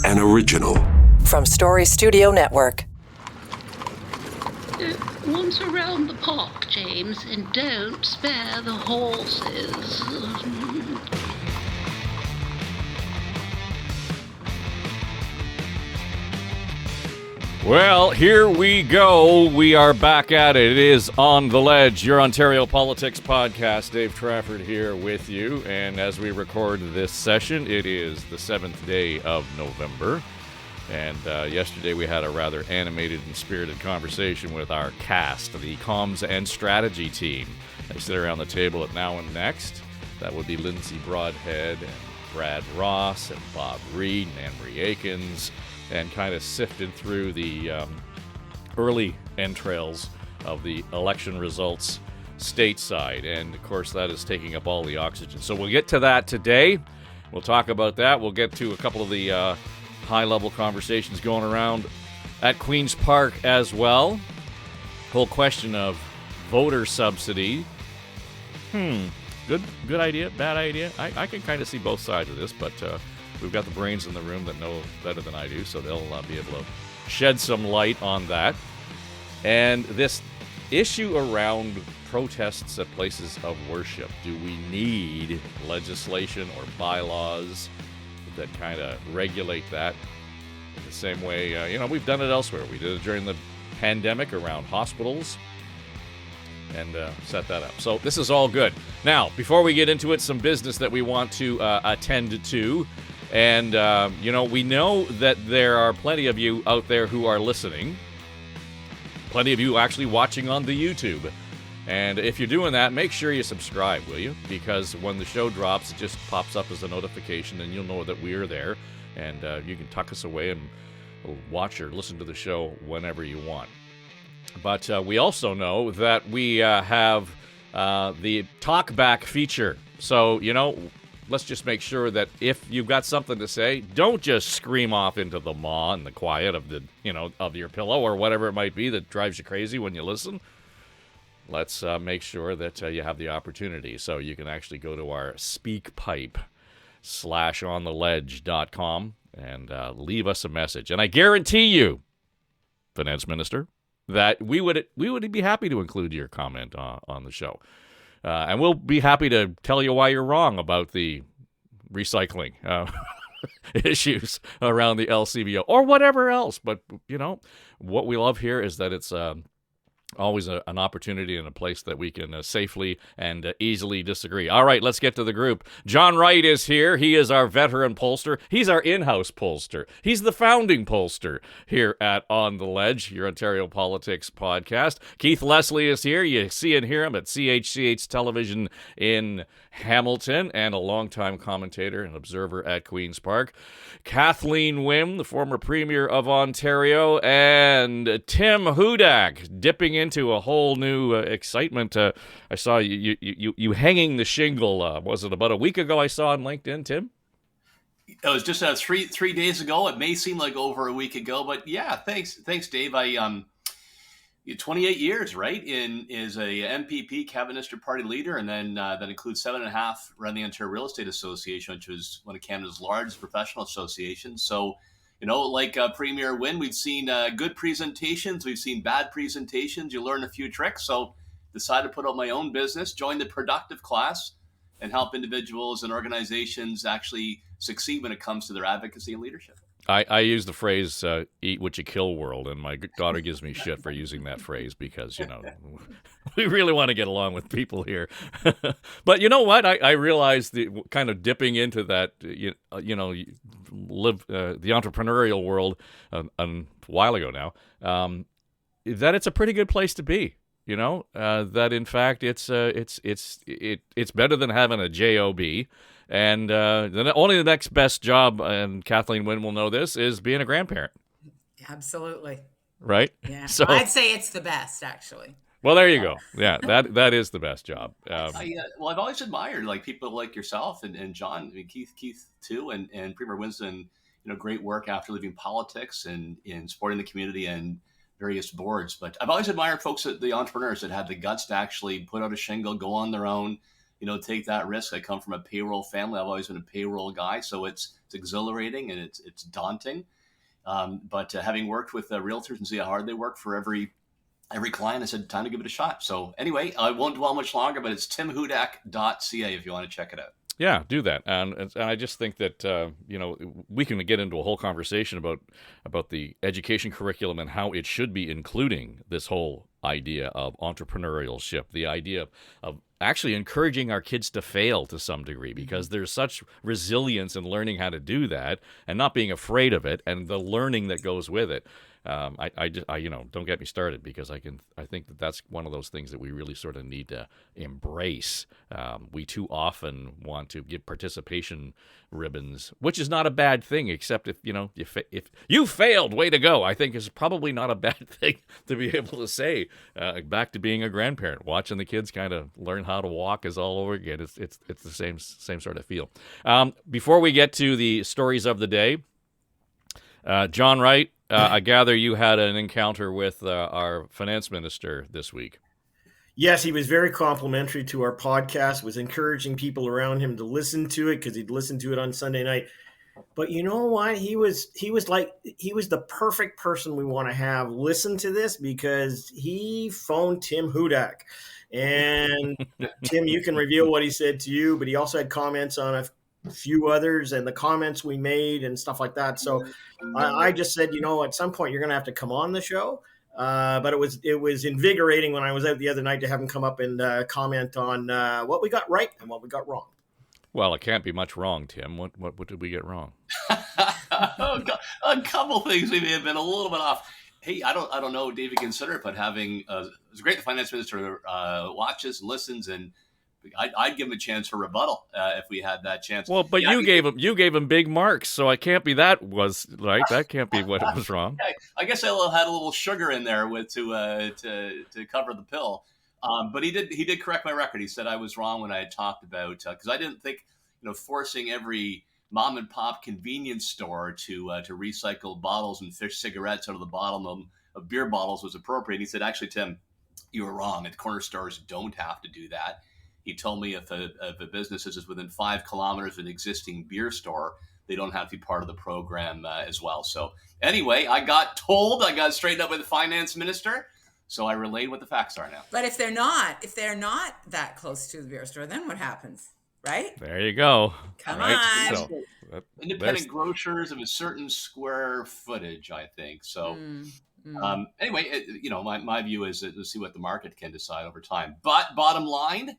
An original. From Story Studio Network. Once around the park, James, and don't spare the horses. Well, here we go. We are back at it. It is On the Ledge, your Ontario Politics podcast. Dave Trafford here with you. And as we record this session, it is the 7th day of November. And yesterday we had a rather animated and spirited conversation with our cast, the comms and strategy team. They sit around the table at Now and Next. That would be Lindsay Broadhead and Brad Ross and Bob Reed and Anne-Marie Akins, and kind of sifted through the early entrails of the election results stateside. And, of course, that is taking up all the oxygen. So we'll get to that today. We'll talk about that. We'll get to a couple of the high-level conversations going around at Queen's Park as well. Whole question of voter subsidy. Good idea, bad idea. I can kind of see both sides of this, but we've got the brains in the room that know better than I do, so they'll be able to shed some light on that. And this issue around protests at places of worship. Do we need legislation or bylaws that kind of regulate that in the same way, we've done it elsewhere. We did it during the pandemic around hospitals and set that up. So this is all good. Now, before we get into it, some business that we want to attend to. And, we know that there are plenty of you out there who are listening. Plenty of you actually watching on the YouTube. And if you're doing that, make sure you subscribe, will you? Because when the show drops, it just pops up as a notification, and you'll know that we're there. And you can tuck us away and watch or listen to the show whenever you want. But we also know that we have the talkback feature. So, let's just make sure that if you've got something to say, don't just scream off into the maw and the quiet of the, of your pillow or whatever it might be that drives you crazy when you listen. Let's make sure that you have the opportunity. So you can actually go to our speakpipe/ontheledge.com and leave us a message. And I guarantee you, Finance Minister, that we would be happy to include your comment on the show. And we'll be happy to tell you why you're wrong about the recycling issues around the LCBO or whatever else. But, what we love here is that it's always an opportunity and a place that we can safely and easily disagree. All right, let's get to the group. John Wright is here. He is our veteran pollster. He's our in-house pollster. He's the founding pollster here at On the Ledge, your Ontario Politics podcast. Keith Leslie is here. You see and hear him at CHCH Television in Hamilton, and a longtime commentator and observer at Queen's Park. Kathleen Wynne, the former Premier of Ontario, and Tim Hudak, dipping into a whole new excitement. I saw you hanging the shingle. Was it about a week ago? I saw on LinkedIn, Tim. It was just three days ago. It may seem like over a week ago, but yeah, thanks, Dave. 28 years, right? Is a MPP, Cabinet Minister Party leader, and then that includes 7.5 running the Ontario Real Estate Association, which was one of Canada's largest professional associations. So, like Premier Wynne, we've seen good presentations, we've seen bad presentations. You learn a few tricks. So, decided to put out my own business, join the productive class, and help individuals and organizations actually succeed when it comes to their advocacy and leadership. I use the phrase eat what you kill world, and my daughter gives me shit for using that phrase because, we really want to get along with people here. But you know what? I realized kind of dipping into that, live the entrepreneurial world a while ago now, that it's a pretty good place to be. That in fact it's better than having a job. And only the next best job, and Kathleen Wynne will know this, is being a grandparent. Absolutely. Right? Yeah. So I'd say it's the best, actually. Well, there you go. Yeah, that is the best job. I've always admired people like yourself and John, Keith too, and Premier Winston. Great work after leaving politics and in supporting the community and various boards. But I've always admired folks, the entrepreneurs that had the guts to actually put out a shingle, go on their own, take that risk. I come from a payroll family. I've always been a payroll guy, so it's exhilarating and it's daunting. But having worked with realtors and see how hard they work for every client, I said, time to give it a shot. So anyway, I won't dwell much longer, but it's timhudak.ca if you want to check it out. Yeah, do that. And I just think that, we can get into a whole conversation about the education curriculum and how it should be including this whole idea of entrepreneurship, the idea of actually encouraging our kids to fail to some degree, because there's such resilience in learning how to do that and not being afraid of it and the learning that goes with it. Don't get me started, because I think that that's one of those things that we really sort of need to embrace. We too often want to give participation ribbons, which is not a bad thing, except if you failed, way to go. I think is probably not a bad thing to be able to say. Back to being a grandparent, watching the kids kind of learn how to walk is all over again. It's the same sort of feel. Before we get to the stories of the day, John Wright, I gather you had an encounter with our finance minister this week. Yes, he was very complimentary to our podcast, was encouraging people around him to listen to it because he'd listen to it on Sunday night. But you know what? He was the perfect person we want to have listen to this, because he phoned Tim Hudak. And Tim, you can reveal what he said to you, but he also had comments on a few others and the comments we made and stuff like that. So I just said, at some point you're going to have to come on the show. But it was invigorating when I was out the other night to have him come up and comment on what we got right and what we got wrong. Well, it can't be much wrong, Tim. What did we get wrong? A couple things we may have been a little bit off. Hey, I don't know, David, consider it, but having it's great the finance minister watches and listens, and I'd give him a chance for rebuttal if we had that chance. Well, but you gave him big marks, so I can't be that was right. That can't be what was wrong. I guess I had a little sugar in there to cover the pill. But he did correct my record. He said I was wrong when I had talked about because I didn't think forcing every mom and pop convenience store to recycle bottles and fish cigarettes out of the bottom of beer bottles was appropriate. He said, actually, Tim, you were wrong. And corner stores don't have to do that. He told me if a business is within 5 kilometers of an existing beer store, they don't have to be part of the program as well. So anyway, I got straightened up with the finance minister. So I relayed what the facts are now. But if they're not that close to the beer store, then what happens? Right? There you go. Come on. So, independent grocers of a certain square footage, I think. So anyway, my view is to see what the market can decide over time. But bottom line,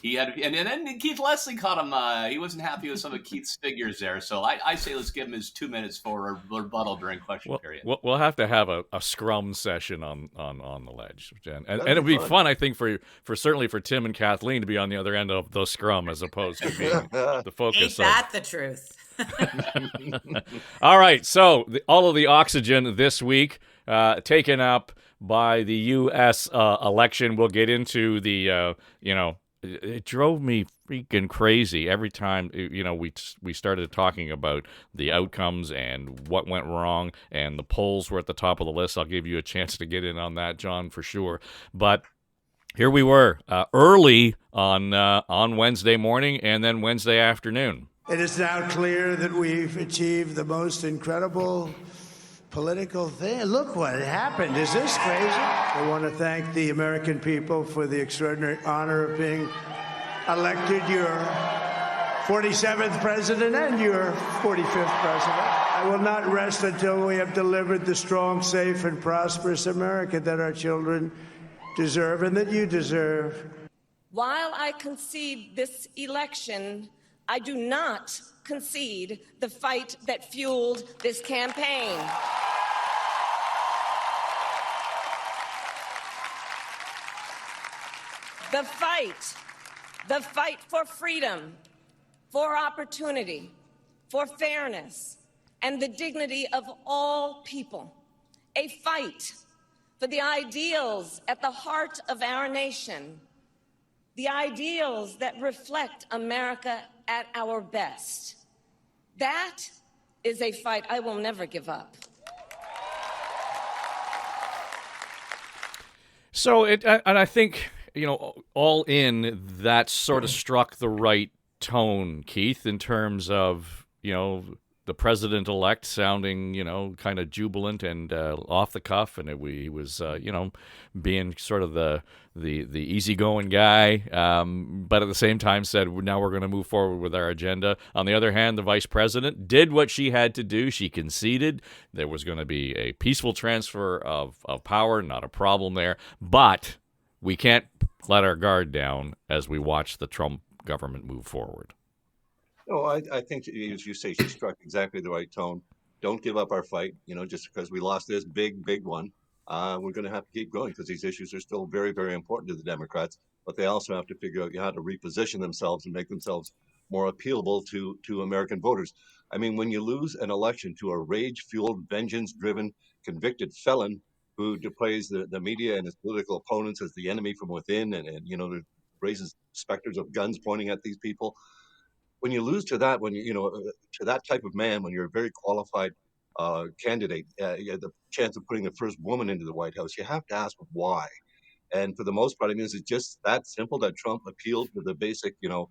he had, and then Keith Leslie caught him. He wasn't happy with some of Keith's figures there. So I say let's give him his 2 minutes for a rebuttal during question period. We'll have to have a scrum session on the ledge, Jen. And it'll be fun, I think, for certainly for Tim and Kathleen to be on the other end of the scrum as opposed to being the focus. Ain't that the truth? All right, so all of the oxygen this week taken up by the U.S. Election. We'll get into the It drove me freaking crazy every time we started talking about the outcomes and what went wrong, and the polls were at the top of the list. I'll give you a chance to get in on that, John, for sure. But here we were early on Wednesday morning and then Wednesday afternoon. It is now clear that we've achieved the most incredible political thing. Look what happened. Is this crazy? I want to thank the American people for the extraordinary honor of being elected your 47th president and your 45th president. I will not rest until we have delivered the strong, safe, and prosperous America that our children deserve and that you deserve. While I concede this election, I do not concede the fight that fueled this campaign. The fight for freedom, for opportunity, for fairness, and the dignity of all people. A fight for the ideals at the heart of our nation, the ideals that reflect America at our best. That is a fight I will never give up. So and I think all in, that sort of struck the right tone, Keith, in terms of, the president-elect sounding, kind of jubilant and off the cuff, and he was, being sort of the easygoing guy, but at the same time said, now we're going to move forward with our agenda. On the other hand, the vice president did what she had to do. She conceded there was going to be a peaceful transfer of power, not a problem there, but we can't let our guard down as we watch the Trump government move forward. No, I think, as you say, she struck exactly the right tone. Don't give up our fight. Just because we lost this big one, we're going to have to keep going because these issues are still very, very important to the Democrats. But they also have to figure out how to reposition themselves and make themselves more appealable to American voters. I mean, when you lose an election to a rage-fueled, vengeance-driven, convicted felon who plays the media and his political opponents as the enemy from within, and raises specters of guns pointing at these people, when you lose to that, to that type of man, when you're a very qualified candidate, you have the chance of putting the first woman into the White House, you have to ask why. And for the most part, I mean, is it just that simple that Trump appealed to the basic, I'm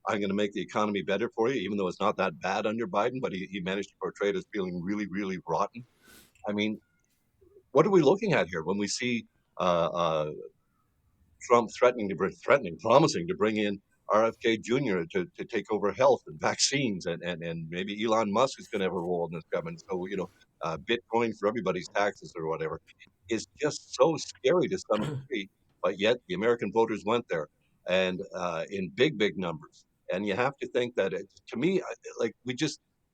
going to make the economy better for you, even though it's not that bad under Biden, but he managed to portray it as feeling really, really rotten. I mean, what are we looking at here when we see Trump promising to bring in RFK Jr. to take over health and vaccines, and maybe Elon Musk is going to have a role in this government. So, Bitcoin for everybody's taxes or whatever is just so scary to some degree. But yet the American voters went there, and in big numbers. And you have to think that, to me,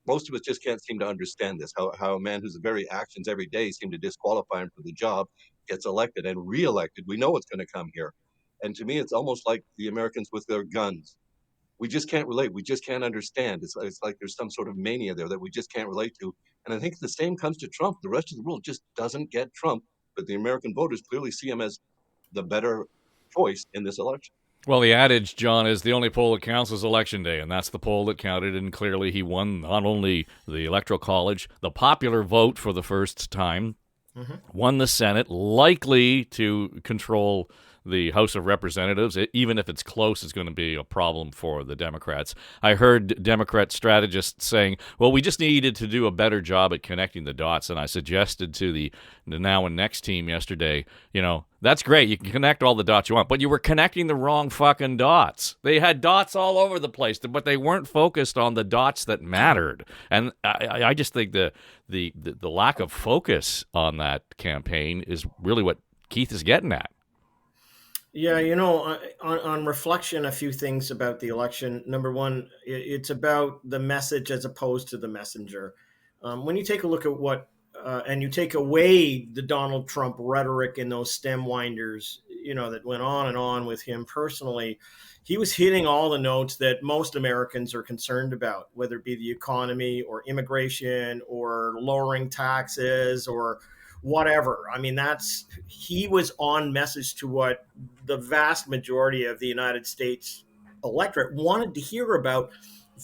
most of us just can't seem to understand this, how a man whose very actions every day seem to disqualify him for the job gets elected and reelected. We know what's going to come here. And to me, it's almost like the Americans with their guns. We just can't relate. We just can't understand. It's like there's some sort of mania there that we just can't relate to. And I think the same comes to Trump. The rest of the world just doesn't get Trump, but the American voters clearly see him as the better choice in this election. Well, the adage, John, is the only poll that counts is Election Day, and that's the poll that counted, and clearly he won not only the Electoral College, the popular vote for the first time, won the Senate, likely to control the House of Representatives. Even if it's close, it's going to be a problem for the Democrats. I heard Democrat strategists saying, well, we just needed to do a better job at connecting the dots, and I suggested to the Now and Next team yesterday, that's great. You can connect all the dots you want, but you were connecting the wrong fucking dots. They had dots all over the place, but they weren't focused on the dots that mattered. And I just think the lack of focus on that campaign is really what Keith is getting at. Yeah, on reflection, a few things about the election. Number one, it's about the message as opposed to the messenger. When you take a look at and you take away the Donald Trump rhetoric and those stem winders, that went on and on with him personally, he was hitting all the notes that most Americans are concerned about, whether it be the economy or immigration or lowering taxes or whatever. I mean, he was on message to what the vast majority of the United States electorate wanted to hear about,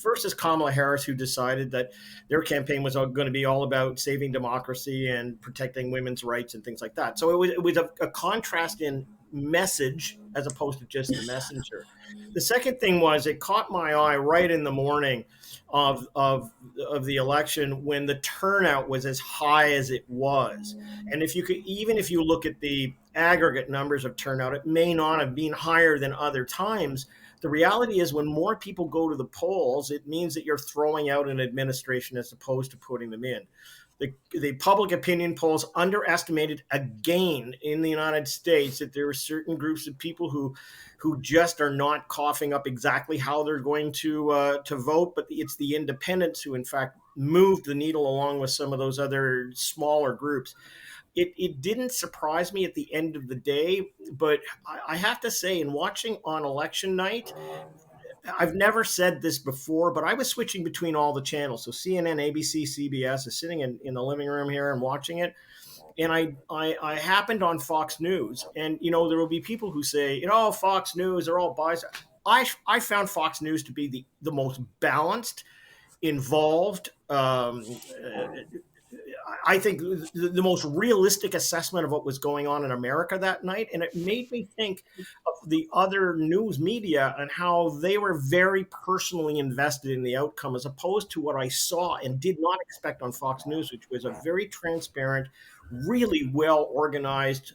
versus Kamala Harris, who decided that their campaign was going to be all about saving democracy and protecting women's rights and things like that. So it was a contrast in message as opposed to just the messenger. The second thing was, it caught my eye right in the morning of the election when the turnout was as high as it was. And if you look at the aggregate numbers of turnout, it may not have been higher than other times. The reality is, when more people go to the polls, it means that you're throwing out an administration as opposed to putting them in. The public opinion polls underestimated again in the United States that there are certain groups of people who just are not coughing up exactly how they're going to vote, but it's the independents who, in fact, moved the needle along with some of those other smaller groups. It didn't surprise me at the end of the day, but I have to say, in watching on election night, I've never said this before, but I was switching between all the channels. So CNN, ABC, CBS, is sitting in the living room here and watching it. And I happened on Fox News. And, there will be people who say, Fox News, they're all biased. I found Fox News to be the most balanced, involved. I think, the most realistic assessment of what was going on in America that night. And it made me think of the other news media and how they were very personally invested in the outcome, as opposed to what I saw and did not expect on Fox News, which was a very transparent, really well organized,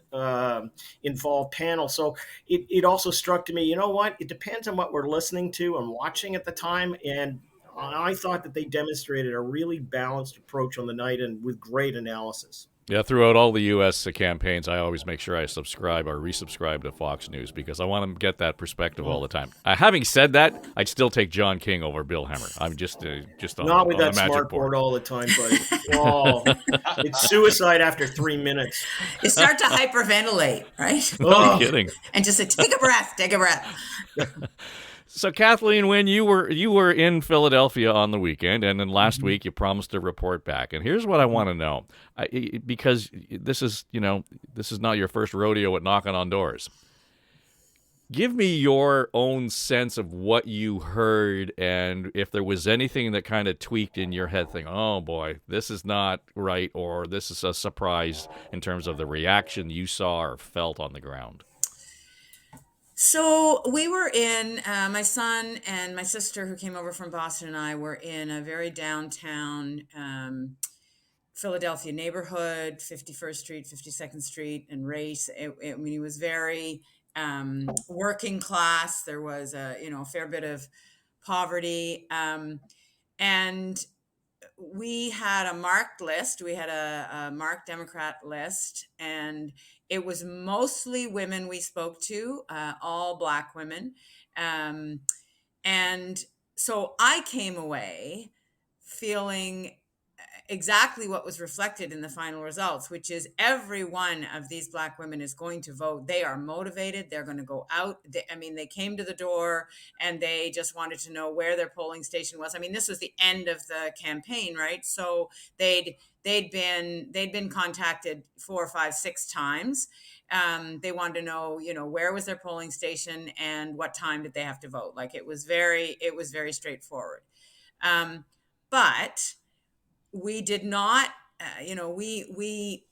involved panel. So it also struck to me, you know what? It depends on what we're listening to and watching at the time. And I thought that they demonstrated a really balanced approach on the night and with great analysis. Yeah, throughout all the U.S. campaigns, I always make sure I subscribe or resubscribe to Fox News because I want to get that perspective all the time. Having said that, I'd still take John King over Bill Hemmer. I'm just on, not with on that the magic smart board all the time, buddy. Oh, it's suicide after 3 minutes. You start to hyperventilate, right? No kidding. And just say, take a breath, take a breath. So, Kathleen, when you were in Philadelphia on the weekend, and then last week you promised to report back. And here's what I want to know, because this is not your first rodeo at knocking on doors. Give me your own sense of what you heard, and if there was anything that kind of tweaked in your head, thinking, "Oh boy, this is not right," or "This is a surprise," in terms of the reaction you saw or felt on the ground. So we were in, my son and my sister who came over from Boston and I were in a very downtown Philadelphia neighborhood, 51st Street, 52nd Street, and Race. I mean, it was very working class. There was a fair bit of poverty, and we had a marked list. We had a marked Democrat list, and it was mostly women we spoke to, all Black women. And so I came away feeling exactly what was reflected in the final results, which is every one of these Black women is going to vote. They are motivated. They're going to go out. They came to the door and they just wanted to know where their polling station was. I mean, this was the end of the campaign, right? So they'd been contacted 4, 5, 6 times. They wanted to know, where was their polling station and what time did they have to vote? Like it was very straightforward. But we did not, we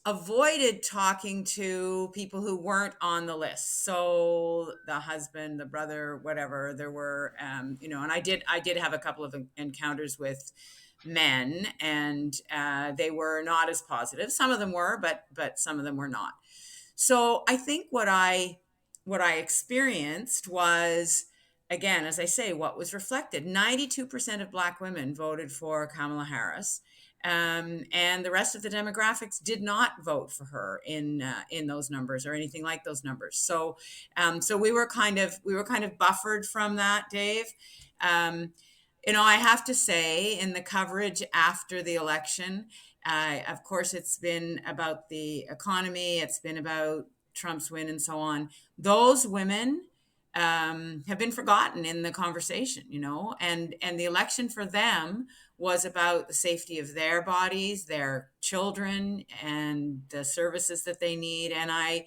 avoided talking to people who weren't on the list. So the husband, the brother, whatever, there were, and I did have a couple of encounters with men, and they were not as positive. Some of them were, but some of them were not. So I think what I experienced was, again, as I say, what was reflected. 92% of Black women voted for Kamala Harris, and the rest of the demographics did not vote for her in those numbers or anything like those numbers. So, so we were kind of buffered from that, Dave. I have to say, in the coverage after the election, of course, it's been about the economy, it's been about Trump's win, and so on. Those women have been forgotten in the conversation, and the election for them was about the safety of their bodies, their children, and the services that they need. And I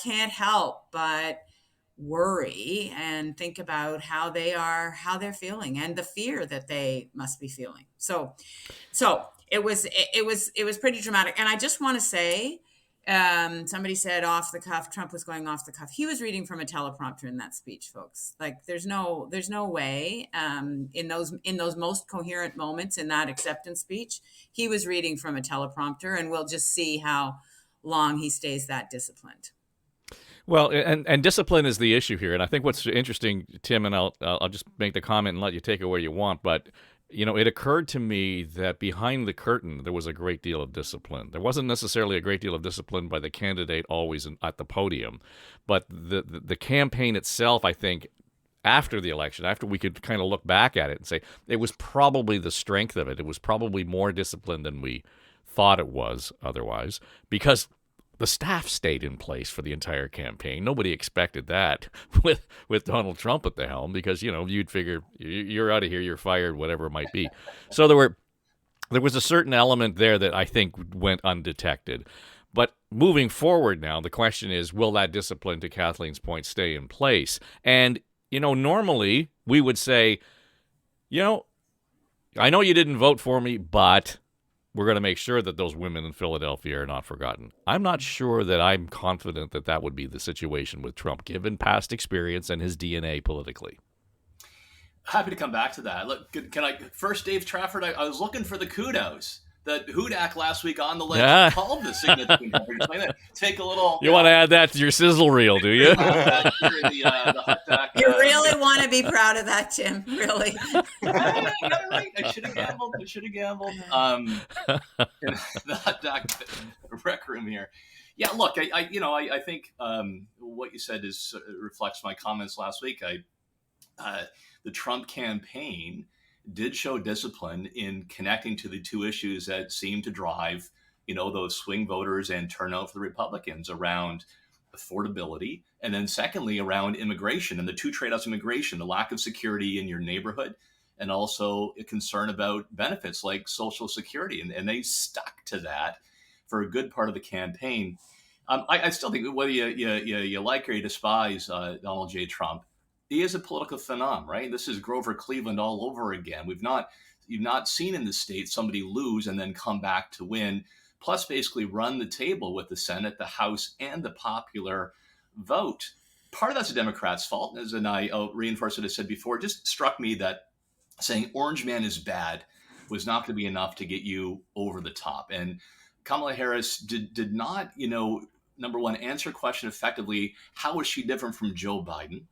can't help but worry and think about how they're feeling and the fear that they must be feeling. So it was pretty dramatic. And I just want to say, somebody said off the cuff, Trump was going off the cuff. He was reading from a teleprompter in that speech, folks. Like there's no way, in those most coherent moments in that acceptance speech, he was reading from a teleprompter, and we'll just see how long he stays that disciplined. Well, and discipline is the issue here. And I think what's interesting, Tim, and I'll just make the comment and let you take it where you want, but it occurred to me that behind the curtain, there was a great deal of discipline. There wasn't necessarily a great deal of discipline by the candidate always at the podium, but the campaign itself, I think, after the election, after we could kind of look back at it and say, it was probably the strength of it. It was probably more disciplined than we thought it was otherwise, because the staff stayed in place for the entire campaign. Nobody expected that with Donald Trump at the helm, because you'd figure you're out of here, you're fired, whatever it might be. So there was a certain element there that I think went undetected. But moving forward now, the question is, will that discipline, to Kathleen's point, stay in place? And normally we would say, I know you didn't vote for me, but we're going to make sure that those women in Philadelphia are not forgotten. I'm not sure that I'm confident that that would be the situation with Trump, given past experience and his DNA politically. Happy to come back to that. Look, can I first, Dave Trafford? I was looking for the kudos that Hudak last week on the ledge called the significant. Take a little. You want to add that to your sizzle reel, do you? You really want to be proud of that, Tim? Really? I got it right. I should have gambled. The hot dog rec room here. Yeah, look, I think what you said reflects my comments last week. The Trump campaign did show discipline in connecting to the two issues that seem to drive, those swing voters and turnout for the Republicans around affordability. And then secondly, around immigration and the two trade-offs: immigration, the lack of security in your neighborhood, and also a concern about benefits like Social Security. And they stuck to that for a good part of the campaign. I still think whether you like or you despise Donald J. Trump, he is a political phenomenon, right? This is Grover Cleveland all over again. You've not seen in the States somebody lose and then come back to win, plus basically run the table with the Senate, the House, and the popular vote. Part of that's the Democrats' fault, and I'll reinforce what I said before. It just struck me that saying Orange Man is bad was not going to be enough to get you over the top. And Kamala Harris did not, number one, answer a question effectively. How is she different from Joe Biden?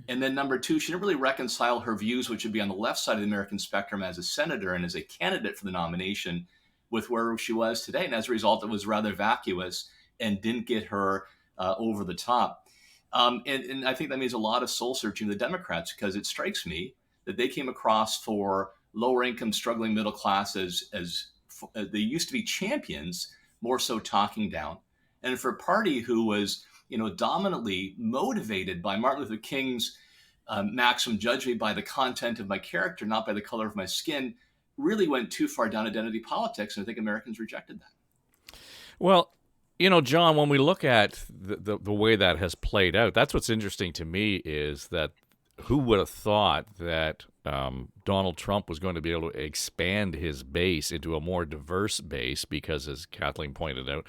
And then number two, she didn't really reconcile her views, which would be on the left side of the American spectrum as a senator and as a candidate for the nomination, with where she was today. And as a result, it was rather vacuous and didn't get her over the top. And I think that means a lot of soul searching to the Democrats, because it strikes me that they came across for lower income, struggling middle class as they used to be champions, more so talking down. And for a party who was dominantly motivated by Martin Luther King's maxim, judge me by the content of my character, not by the color of my skin, really went too far down identity politics. And I think Americans rejected that. Well, John, when we look at the way that has played out, that's what's interesting to me, is that who would have thought that Donald Trump was going to be able to expand his base into a more diverse base? Because, as Kathleen pointed out,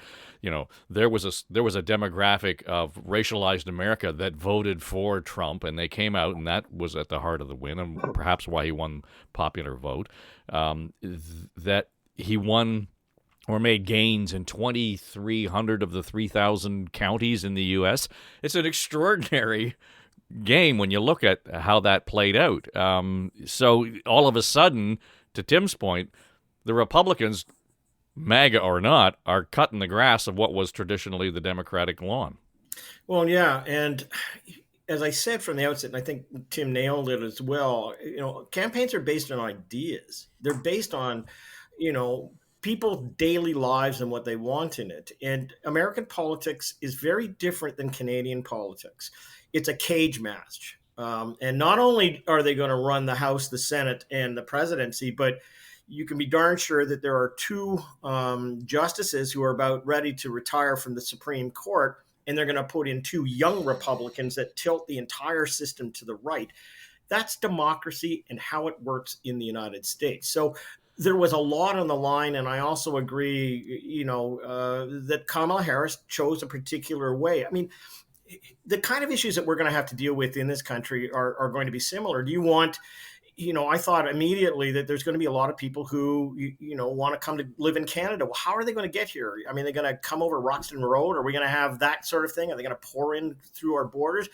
there was a demographic of racialized America that voted for Trump, and they came out, and that was at the heart of the win, and perhaps why he won popular vote. That he won or made gains in 2,300 of the 3,000 counties in the U.S. It's an extraordinary game when you look at how that played out. So all of a sudden, to Tim's point, the Republicans, MAGA or not, are cutting the grass of what was traditionally the Democratic lawn. Well, yeah, and as I said from the outset, and I think Tim nailed it as well, campaigns are based on ideas. They're based on, people's daily lives and what they want in it. And American politics is very different than Canadian politics. It's a cage match. And not only are they going to run the House, the Senate, and the presidency, but you can be darn sure that there are two justices who are about ready to retire from the Supreme Court, and they're going to put in two young Republicans that tilt the entire system to the right. That's democracy and how it works in the United States. So there was a lot on the line, and I also agree, that Kamala Harris chose a particular way. I mean, the kind of issues that we're going to have to deal with in this country are going to be similar. Do you want, I thought immediately that there's going to be a lot of people who, want to come to live in Canada. Well, how are they going to get here? I mean, they're going to come over Roxton Road? Are we going to have that sort of thing? Are they going to pour in through our borders?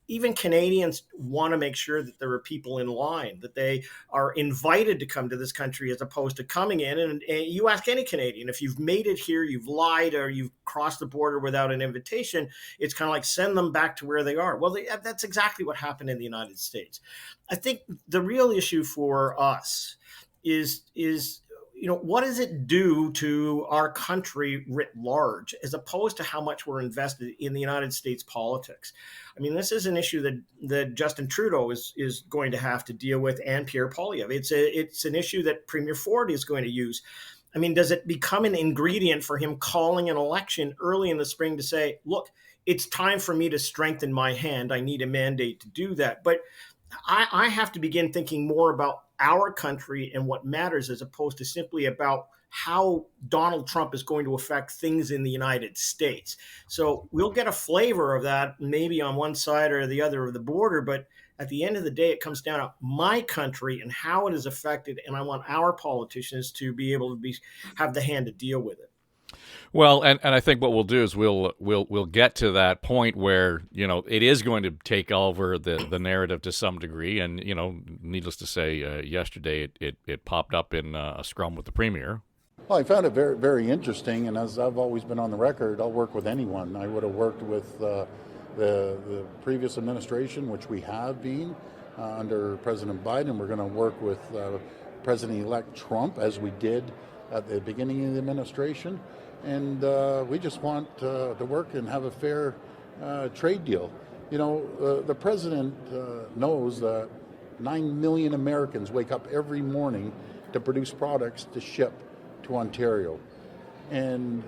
Even Canadians want to make sure that there are people in line, that they are invited to come to this country as opposed to coming in. And you ask any Canadian, if you've made it here, you've lied, or you've crossed the border without an invitation, it's kind of like send them back to where they are. Well, that's exactly what happened in the United States. I think the real issue for us is what does it do to our country writ large, as opposed to how much we're invested in the United States politics? I mean, this is an issue that Justin Trudeau is going to have to deal with, and Pierre Poilievre. It's an issue that Premier Ford is going to use. I mean, does it become an ingredient for him calling an election early in the spring to say, look, it's time for me to strengthen my hand. I need a mandate to do that. But I have to begin thinking more about our country and what matters, as opposed to simply about how Donald Trump is going to affect things in the United States. So we'll get a flavor of that maybe on one side or the other of the border, but at the end of the day, it comes down to my country and how it is affected, and I want our politicians to be able to have the hand to deal with it. Well, and I think what we'll do is we'll get to that point where it is going to take over the narrative to some degree, and needless to say, yesterday it popped up in a scrum with the premier. Well, I found it very, very interesting, and as I've always been on the record, I'll work with anyone. I would have worked with the previous administration, which we have been under President Biden. We're going to work with President-elect Trump, as we did at the beginning of the administration. And we just want to work and have a fair trade deal. The president knows that 9 million Americans wake up every morning to produce products to ship to Ontario. And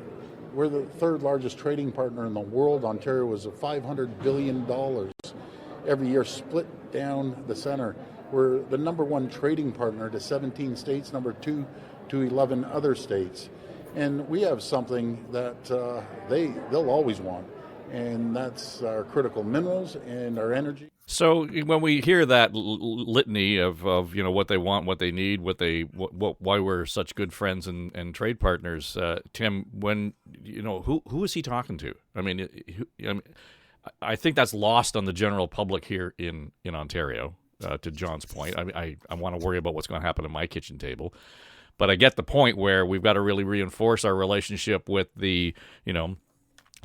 we're the third largest trading partner in the world. Ontario is $500 billion every year, split down the center. We're the number one trading partner to 17 states, number two to 11 other states. And we have something that they'll always want, and that's our critical minerals and our energy. So when we hear that litany of what they want, what they need, why we're such good friends and trade partners, Tim, when who is he talking to? I mean, I think that's lost on the general public here in Ontario. To John's point, I want to worry about what's going to happen at my kitchen table. But I get the point where we've got to really reinforce our relationship with the,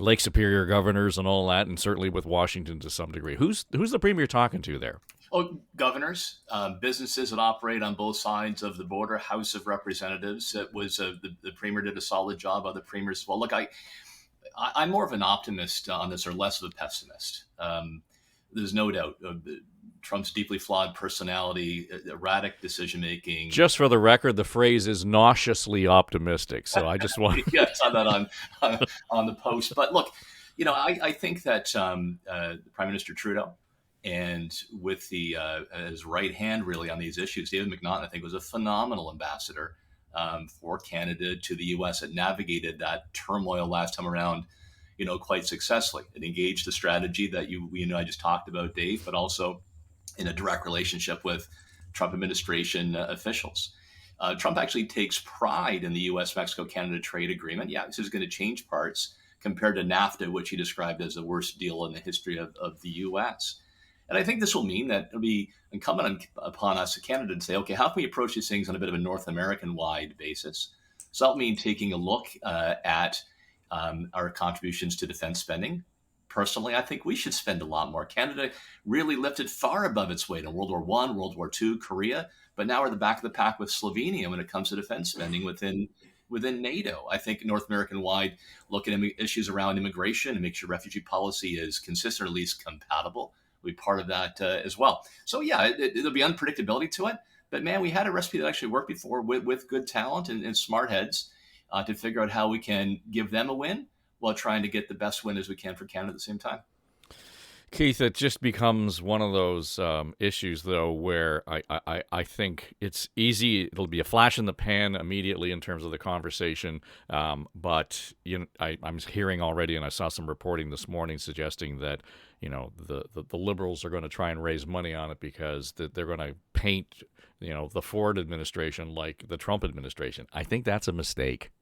Lake Superior governors and all that, and certainly with Washington to some degree. Who's the premier talking to there? Oh, governors, businesses that operate on both sides of the border, House of Representatives. It was the premier did a solid job. Other premiers as well. Look, I'm more of an optimist on this, or less of a pessimist. There's no doubt Trump's deeply flawed personality, erratic decision making. Just for the record, the phrase is nauseously optimistic. So I just want I saw that on the post. But look, I think that Prime Minister Trudeau, and with his right hand really on these issues, David McNaughton, I think, was a phenomenal ambassador for Canada to the U.S. It navigated that turmoil last time around, quite successfully. It engaged the strategy that I just talked about, Dave, but also in a direct relationship with Trump administration officials. Trump actually takes pride in the U.S.-Mexico-Canada trade agreement. Yeah, this is going to change parts compared to NAFTA, which he described as the worst deal in the history of the U.S. And I think this will mean that it'll be incumbent upon us, Canada, to say, okay, how can we approach these things on a bit of a North American-wide basis? So that'll mean taking a look at our contributions to defense spending. Personally, I think we should spend a lot more. Canada really lifted far above its weight in World War I, World War II, Korea, but now we're at the back of the pack with Slovenia when it comes to defense spending within NATO. I think North American-wide, look at issues around immigration and make sure refugee policy is consistent, or at least compatible. We'll be part of that as well. So yeah, there'll be unpredictability to it. But man, we had a recipe that actually worked before with good talent and smart heads to figure out how we can give them a win while trying to get the best win as we can for Canada at the same time. Keith, it just becomes one of those issues, though, where I think it's easy. It'll be a flash in the pan immediately in terms of the conversation. But I'm hearing already, and I saw some reporting this morning suggesting that the Liberals are going to try and raise money on it because they're going to paint the Ford administration like the Trump administration. I think that's a mistake.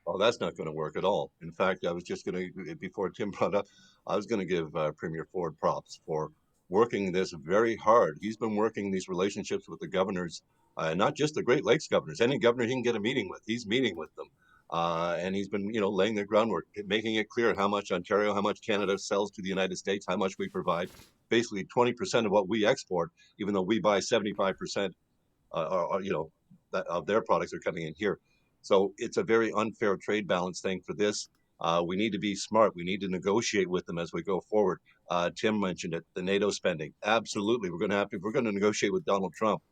Oh, that's not going to work at all. In fact, I was just going to, before Tim brought up, I was going to give Premier Ford props for working this very hard. He's been working these relationships with the governors, not just the Great Lakes governors. Any governor he can get a meeting with, he's meeting with them. And he's been, laying the groundwork, making it clear how much Ontario, how much Canada sells to the United States, how much we provide. Basically 20% of what we export, even though we buy 75%, of their products are coming in here. So it's a very unfair trade balance thing for this. We need to be smart. We need to negotiate with them as we go forward. Tim mentioned it, the NATO spending. Absolutely. We're going to have to, if we're going to negotiate with Donald Trump,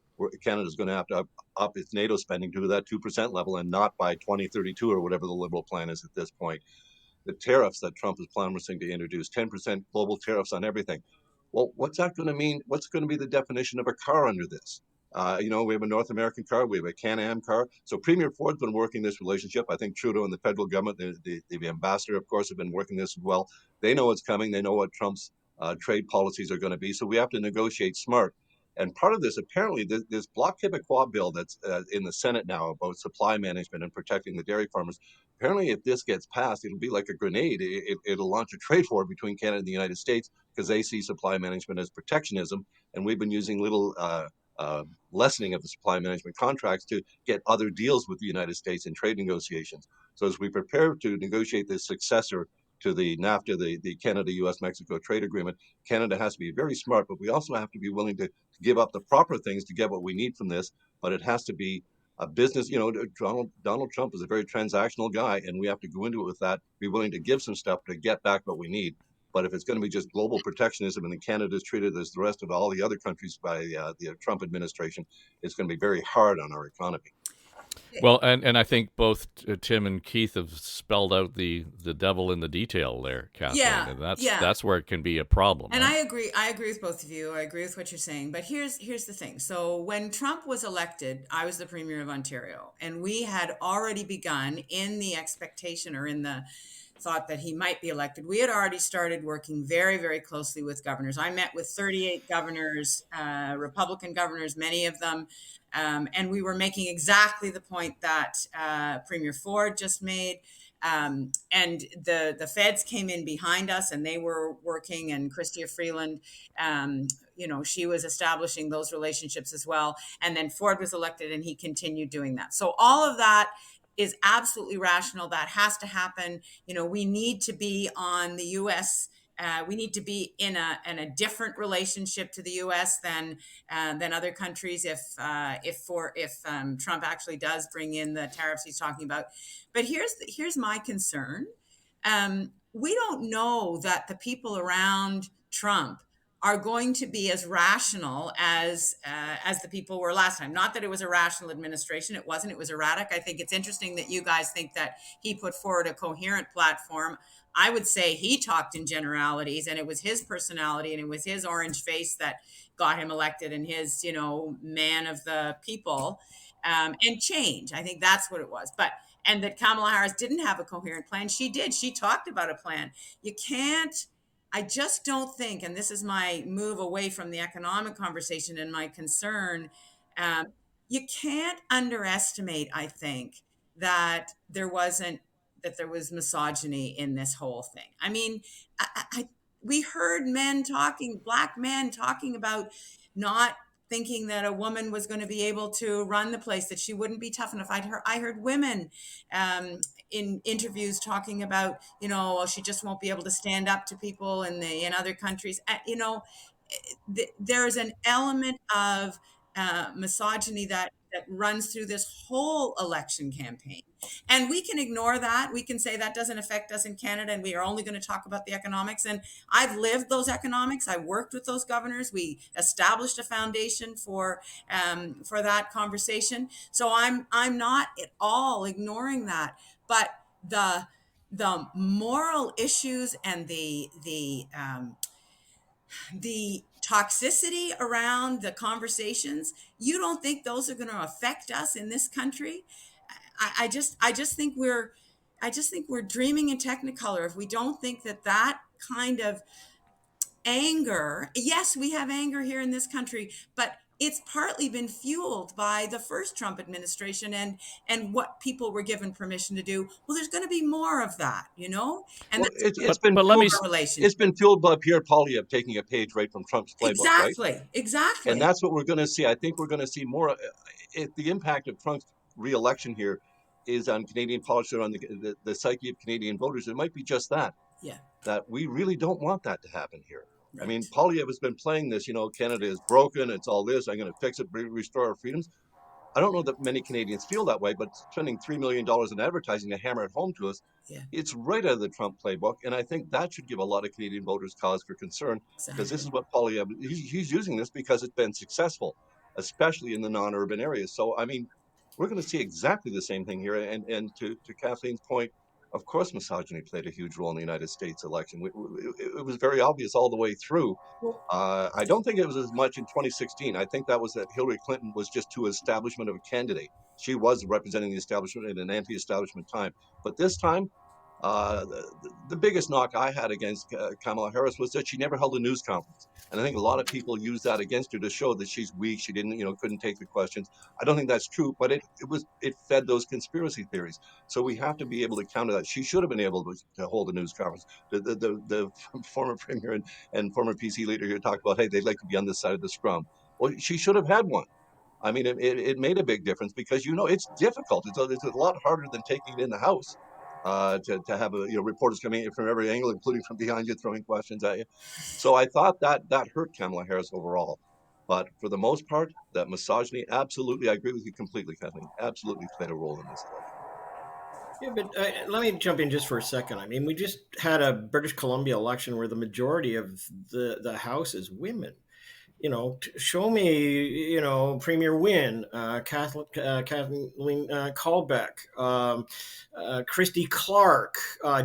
Canada's going to have to up its NATO spending to that 2% level, and not by 2032 or whatever the Liberal plan is at this point. The tariffs that Trump is promising to introduce, 10% global tariffs on everything. Well, what's that going to mean? What's going to be the definition of a car under this? We have a North American car, we have a Can-Am car. So Premier Ford's been working this relationship. I think Trudeau and the federal government, the ambassador, of course, have been working this as well. They know it's coming. They know what Trump's trade policies are going to be. So we have to negotiate smart. And part of this, apparently, this Bloc Québécois bill that's in the Senate now about supply management and protecting the dairy farmers. Apparently, if this gets passed, it'll be like a grenade. It'll launch a trade war between Canada and the United States because they see supply management as protectionism. And we've been using little lessening of the supply management contracts to get other deals with the United States in trade negotiations. So as we prepare to negotiate this successor to the NAFTA, the Canada, U.S., Mexico trade agreement, Canada has to be very smart, but we also have to be willing to give up the proper things to get what we need from this. But it has to be a business. Donald Trump is a very transactional guy, and we have to go into it with that, be willing to give some stuff to get back what we need. But if it's going to be just global protectionism and then Canada is treated as the rest of all the other countries by the Trump administration, it's going to be very hard on our economy. Well, and I think both Tim and Keith have spelled out the devil in the detail there, Kathleen. Yeah, and that's where it can be a problem. And right? I agree with both of you. I agree with what you're saying. But here's the thing. So when Trump was elected, I was the Premier of Ontario, and we had already begun in the expectation or in the thought that he might be elected. We had already started working very, very closely with governors. I met with 38 governors, Republican governors, many of them. And we were making exactly the point that Premier Ford just made. And the feds came in behind us and they were working, and Chrystia Freeland, she was establishing those relationships as well. And then Ford was elected and he continued doing that. So all of that is absolutely rational. That has to happen. We need to be on the U.S. We need to be in a different relationship to the U.S. than other countries. If Trump actually does bring in the tariffs he's talking about, but here's my concern. We don't know that the people around Trump are going to be as rational as the people were last time. Not that it was a rational administration. It wasn't. It was erratic. I think it's interesting that you guys think that he put forward a coherent platform. I would say he talked in generalities, and it was his personality and it was his orange face that got him elected, and his, man of the people, and change. I think that's what it was. And that Kamala Harris didn't have a coherent plan. She did. She talked about a plan. I just don't think, and this is my move away from the economic conversation and my concern, you can't underestimate, I think, that there was misogyny in this whole thing. I mean, we heard black men talking about not thinking that a woman was going to be able to run the place, that she wouldn't be tough enough. I heard women in interviews talking about, she just won't be able to stand up to people in other countries. There's an element of misogyny that runs through this whole election campaign. And we can ignore that. We can say that doesn't affect us in Canada, and we are only going to talk about the economics. And I've lived those economics. I worked with those governors. We established a foundation for that conversation. So I'm not at all ignoring that. But the moral issues and the toxicity around the conversations, you don't think those are going to affect us in this country? I just think we're dreaming in Technicolor if we don't think that kind of anger. Yes, we have anger here in this country, but it's partly been fueled by the first Trump administration and what people were given permission to do. Well, there's going to be more of that, and Well, that's it's been fueled by Pierre Poilievre taking a page right from Trump's playbook, right? Exactly. And that's what we're going to see. I think we're going to see more. The impact of Trump's re-election here is on Canadian politics, on the psyche of Canadian voters. It might be just that. Yeah. That we really don't want that to happen here. Right. I mean, Poilievre has been playing this, Canada is broken. It's all this. I'm going to fix it, restore our freedoms. I don't know that many Canadians feel that way, but spending $3 million in advertising to hammer it home to us, it's right out of the Trump playbook. And I think that should give a lot of Canadian voters cause for concern, because this is what Poilievre, he's using this because it's been successful, especially in the non-urban areas. So, I mean, we're going to see exactly the same thing here. And to Kathleen's point, Of course, misogyny played a huge role in the United States election. It was very obvious all the way through. Well, I don't think it was as much in 2016. I think that was that Hillary Clinton was just too establishment of a candidate. She was representing the establishment in an anti-establishment time. But this time, the biggest knock I had against Kamala Harris was that she never held a news conference. And I think a lot of people use that against her to show that she's weak. She didn't, couldn't take the questions. I don't think that's true, but it fed those conspiracy theories. So we have to be able to counter that. She should have been able to hold a news conference. The former premier and former PC leader here talked about, hey, they'd like to be on this side of the scrum. Well, she should have had one. I mean, it made a big difference because, it's difficult. It's a lot harder than taking it in the House to have reporters coming in from every angle, including from behind you, throwing questions at you. So I thought that hurt Kamala Harris overall. But for the most part, that misogyny, absolutely, I agree with you completely, Kathleen, absolutely played a role in this election. yeah, but let me jump in just for a second. I mean, we just had a British Columbia election where the majority of the House is women. Show me, Premier Wynne, Kathleen Callbeck, Christy Clark,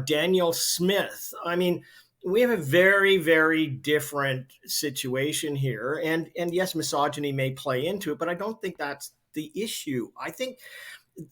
Daniel Smith. I mean, we have a very, very different situation here, and yes, misogyny may play into it, but I don't think that's the issue. I think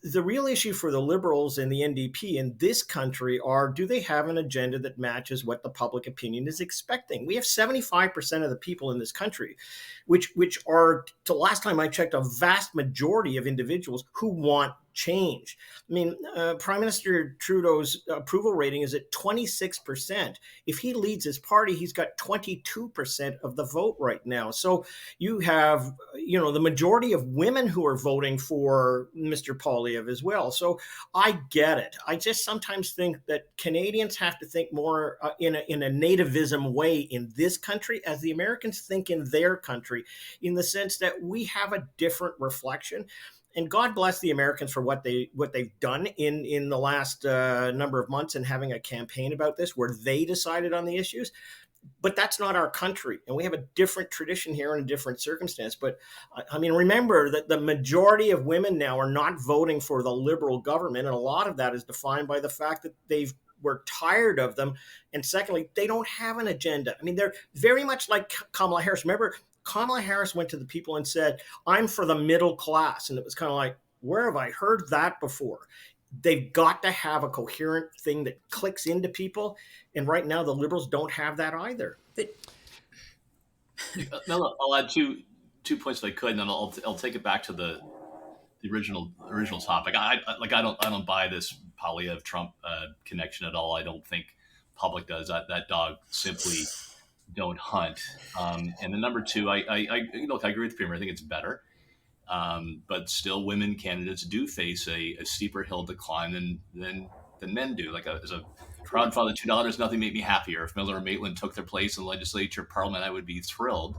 the real issue for the Liberals and the NDP in this country are, do they have an agenda that matches what the public opinion is expecting? We have 75% of the people in this country, which are, to last time I checked, a vast majority of individuals who want change. I mean, Prime Minister Trudeau's approval rating is at 26%. If he leads his party, he's got 22% of the vote right now. So you have, the majority of women who are voting for Mr. Poilievre as well. So I get it. I just sometimes think that Canadians have to think more in a nativism way in this country as the Americans think in their country, in the sense that we have a different reflection. And God bless the Americans for what they've done in the last number of months and having a campaign about this where they decided on the issues. But that's not our country, and we have a different tradition here and a different circumstance. But I mean, remember that the majority of women now are not voting for the Liberal government, and a lot of that is defined by the fact that we're tired of them, and secondly, they don't have an agenda. I mean, they're very much like Kamala Harris. Remember, Kamala Harris went to the people and said, "I'm for the middle class," and it was kind of like, where have I heard that before? They've got to have a coherent thing that clicks into people. And right now, the Liberals don't have that either. No, I'll add two points if I could, and then I'll take it back to the original topic. I don't buy this Poilievre Trump connection at all. I don't think public does. That dog simply don't hunt. And then number two, I agree with the Premier. I think it's better. But still, women candidates do face a steeper hill to climb than men do. Like as a proud father, $2, nothing made me happier. If Miller or Maitland took their place in the legislature, Parliament, I would be thrilled.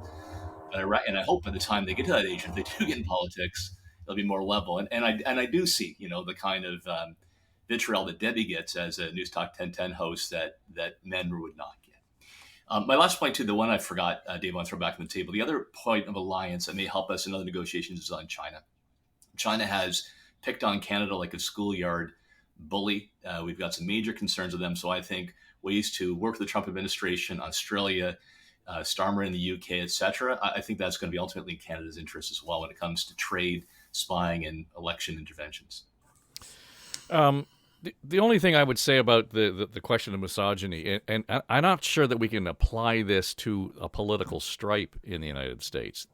And I hope by the time they get to that age, if they do get in politics, it'll be more level. And I do see, the kind of vitriol that Debbie gets as a News Talk 1010 host that men would not get. My last point, too, the one I forgot, Dave, I want to throw back on the table. The other point of alliance that may help us in other negotiations is on China. China has picked on Canada like a schoolyard bully. We've got some major concerns with them. So I think ways to work with the Trump administration, Australia, Starmer in the UK, etc. I think that's going to be ultimately in Canada's interest as well when it comes to trade, spying, and election interventions. The only thing I would say about the question of misogyny, and I'm not sure that we can apply this to a political stripe in the United States.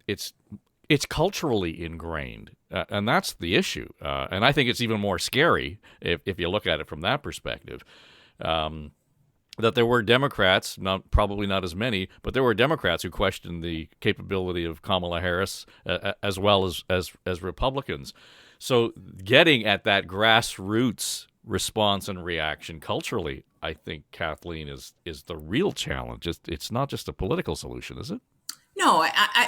It's culturally ingrained, and that's the issue. And I think it's even more scary if you look at it from that perspective. That there were Democrats, probably not as many, but there were Democrats who questioned the capability of Kamala Harris as well as Republicans. So getting at that grassroots response and reaction culturally, I think, Kathleen, is the real challenge. It's not just a political solution, is it? No,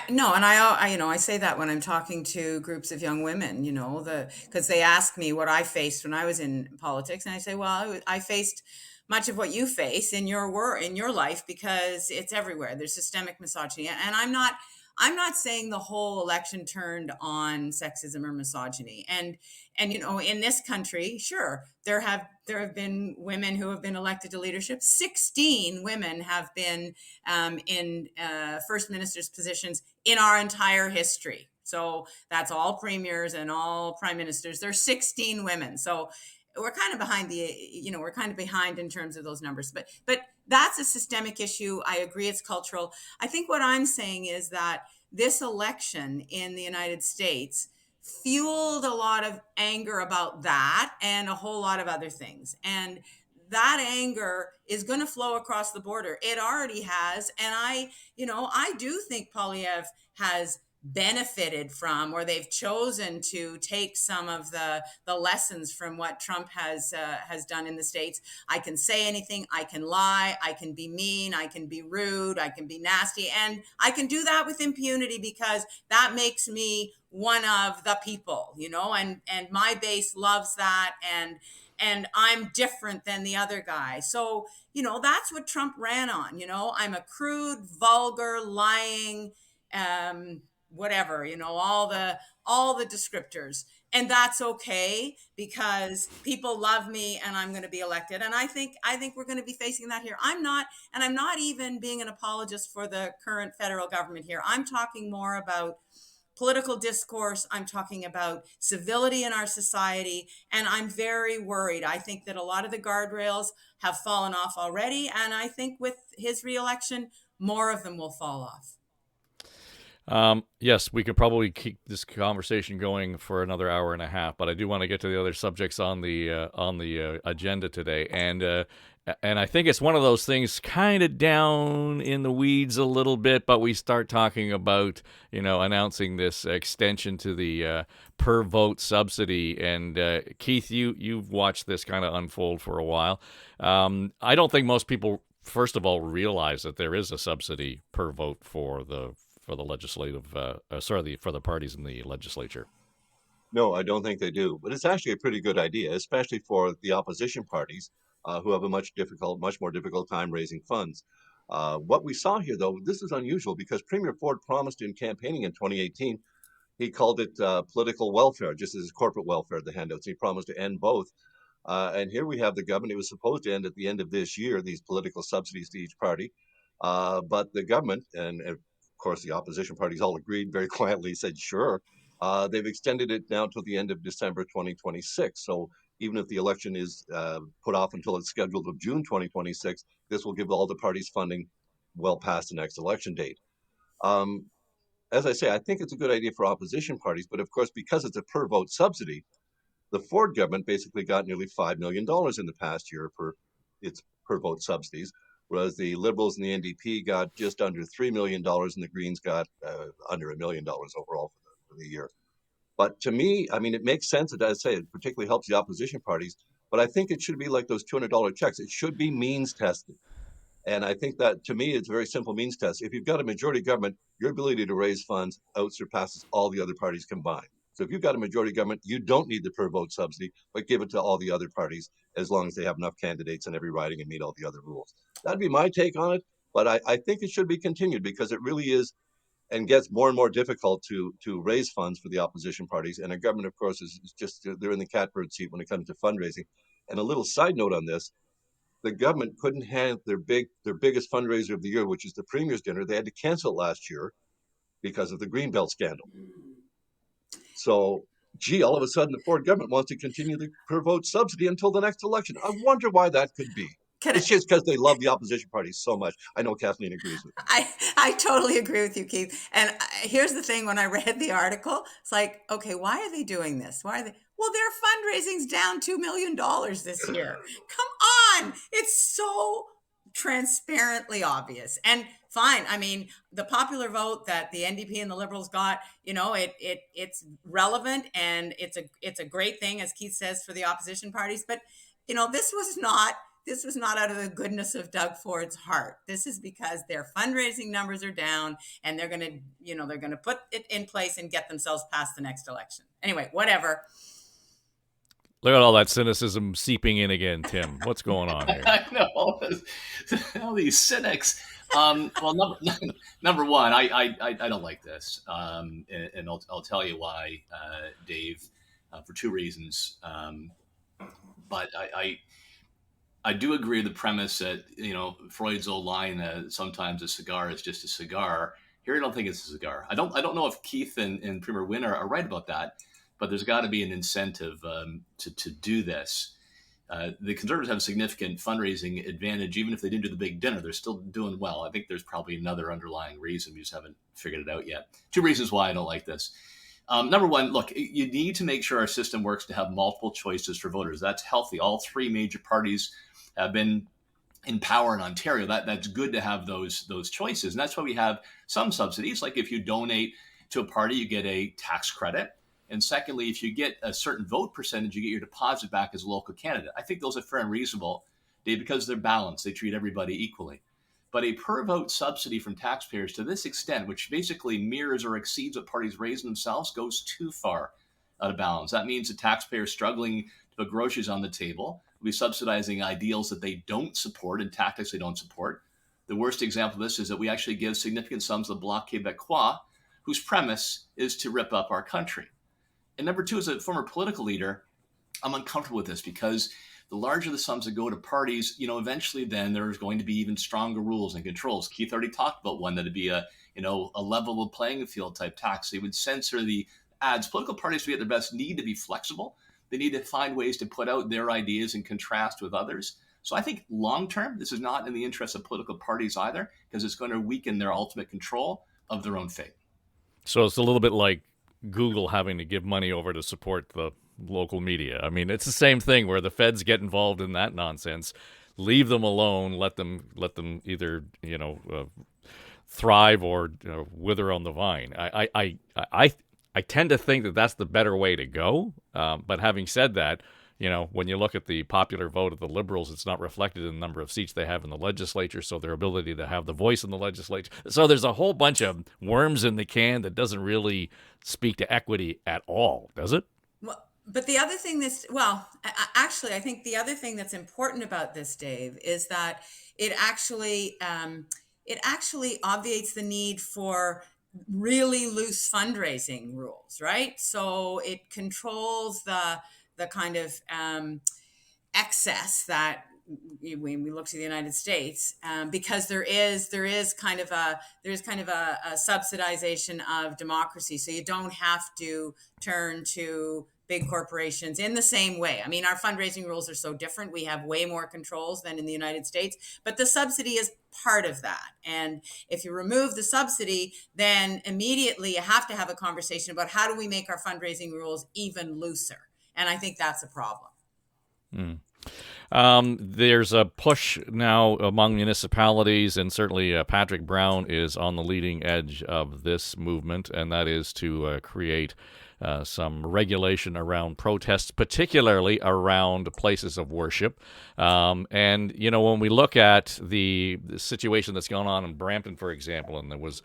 no, and I say that when I'm talking to groups of young women, because they ask me what I faced when I was in politics, and I say, well, I faced much of what you face in your life because it's everywhere. There's systemic misogyny, and I'm not I'm not saying the whole election turned on sexism or misogyny. And in this country, sure, there have been women who have been elected to leadership. 16 women have been in first minister's positions in our entire history. So that's all premiers and all prime ministers. There's 16 women. So we're kind of behind in terms of those numbers, but that's a systemic issue. I agree it's cultural. I think what I'm saying is that this election in the United States fueled a lot of anger about that and a whole lot of other things. And that anger is going to flow across the border. It already has. And I do think Polyev has benefited from, or they've chosen to take some of the lessons from what Trump has done in the States. I can say anything, I can lie, I can be mean, I can be rude, I can be nasty, and I can do that with impunity because that makes me one of the people, and my base loves that, and I'm different than the other guy. So, that's what Trump ran on. I'm a crude, vulgar, lying, whatever, all the descriptors. And that's okay because people love me and I'm going to be elected. And I think we're going to be facing that here. I'm not even being an apologist for the current federal government here. I'm talking more about political discourse. I'm talking about civility in our society. And I'm very worried. I think that a lot of the guardrails have fallen off already. And I think with his reelection, more of them will fall off. Yes, we could probably keep this conversation going for another hour and a half, but I do want to get to the other subjects on the agenda today, and I think it's one of those things kind of down in the weeds a little bit, but we start talking about announcing this extension to the per vote subsidy, and Keith, you've watched this kind of unfold for a while. I don't think most people, first of all, realize that there is a subsidy per vote for the legislative, for the parties in the legislature. No, I don't think they do. But it's actually a pretty good idea, especially for the opposition parties who have a much more difficult time raising funds. What we saw here, though, this is unusual because Premier Ford promised in campaigning in 2018, he called it political welfare, just as corporate welfare, the handouts. He promised to end both. And here we have the government. It was supposed to end at the end of this year, these political subsidies to each party. But the government, and of course the opposition parties all agreed very quietly, said, sure. They've extended it now till the end of December 2026. So even if the election is put off until it's scheduled of June 2026, this will give all the parties funding well past the next election date. As I say, I think it's a good idea for opposition parties, but of course, because it's a per vote subsidy, the Ford government basically got nearly $5 million in the past year for its per vote subsidies, whereas the Liberals and the NDP got just under $3 million and the Greens got under $1 million overall for the year. But to me, I mean, it makes sense. As I say, it particularly helps the opposition parties. But I think it should be like those $200 checks. It should be means tested. And I think that, to me, it's a very simple means test. If you've got a majority government, your ability to raise funds outsurpasses all the other parties combined. So if you've got a majority government, you don't need the per vote subsidy, but give it to all the other parties as long as they have enough candidates in every riding and meet all the other rules. That'd be my take on it. But I think it should be continued because it really is and gets more and more difficult to raise funds for the opposition parties. And a government, of course, is just, they're in the catbird seat when it comes to fundraising. And a little side note on this, the government couldn't have their biggest fundraiser of the year, which is the Premier's Dinner. They had to cancel it last year because of the Greenbelt scandal. So, gee, all of a sudden the Ford government wants to continue the per vote subsidy until the next election. I wonder why that could be. It's just because they love the opposition parties so much. I know Kathleen agrees with me. I totally agree with you, Keith. And here's the thing: when I read the article, it's like, okay, why are they doing this? Why are they? Well, their fundraising's down $2 million this year. Come on, it's so transparently obvious. And fine, I mean, the popular vote that the NDP and the Liberals got, it's relevant and it's a great thing, as Keith says, for the opposition parties. But this was not out of the goodness of Doug Ford's heart. This is because their fundraising numbers are down and they're going to put it in place and get themselves past the next election. Anyway, whatever. Look at all that cynicism seeping in again, Tim. What's going on here? I know all these cynics. Well, number one, I don't like this, and I'll tell you why, Dave, for two reasons. But I do agree with the premise that Freud's old line, sometimes a cigar is just a cigar. Here, I don't think it's a cigar. I don't know if Keith and Premier Wynne are right about that, but there's got to be an incentive to do this. The Conservatives have a significant fundraising advantage. Even if they didn't do the big dinner, they're still doing well. I think there's probably another underlying reason. We just haven't figured it out yet. Two reasons why I don't like this. Number one, look, you need to make sure our system works to have multiple choices for voters. That's healthy. All three major parties have been in power in Ontario. That's good to have those choices. And that's why we have some subsidies. Like if you donate to a party, you get a tax credit. And secondly, if you get a certain vote percentage, you get your deposit back as a local candidate. I think those are fair and reasonable, Dave, because they're balanced. They treat everybody equally. But a per vote subsidy from taxpayers to this extent, which basically mirrors or exceeds what parties raise themselves, goes too far out of balance. That means the taxpayer struggling to put groceries on the table will be subsidizing ideals that they don't support and tactics they don't support. The worst example of this is that we actually give significant sums to the Bloc Québécois, whose premise is to rip up our country. And number two, as a former political leader, I'm uncomfortable with this because the larger the sums that go to parties, eventually then there's going to be even stronger rules and controls. Keith already talked about one that'd be a level playing field type tax. They would censor the ads. Political parties, to be at their best, need to be flexible. They need to find ways to put out their ideas in contrast with others. So I think long term, this is not in the interest of political parties either, because it's going to weaken their ultimate control of their own fate. So it's a little bit like Google having to give money over to support the local media. I mean, it's the same thing where the feds get involved in that nonsense. Leave them alone. Let them either thrive or wither on the vine. I tend to think that that's the better way to go. But having said that, when you look at the popular vote of the Liberals, it's not reflected in the number of seats they have in the legislature, so their ability to have the voice in the legislature. So there's a whole bunch of worms in the can that doesn't really speak to equity at all, does it? Well, but the other thing I think the other thing that's important about this, Dave, is that it actually obviates the need for really loose fundraising rules, right? So it controls the kind of excess that when we look to the United States, because there is kind of a subsidization of democracy. So you don't have to turn to big corporations in the same way. I mean, our fundraising rules are so different. We have way more controls than in the United States, but the subsidy is part of that. And if you remove the subsidy, then immediately you have to have a conversation about how do we make our fundraising rules even looser? And I think that's a problem. There's a push now among municipalities, and certainly Patrick Brown is on the leading edge of this movement, and that is to create some regulation around protests, particularly around places of worship. And, when we look at the situation that's going on in Brampton, for example, and there was,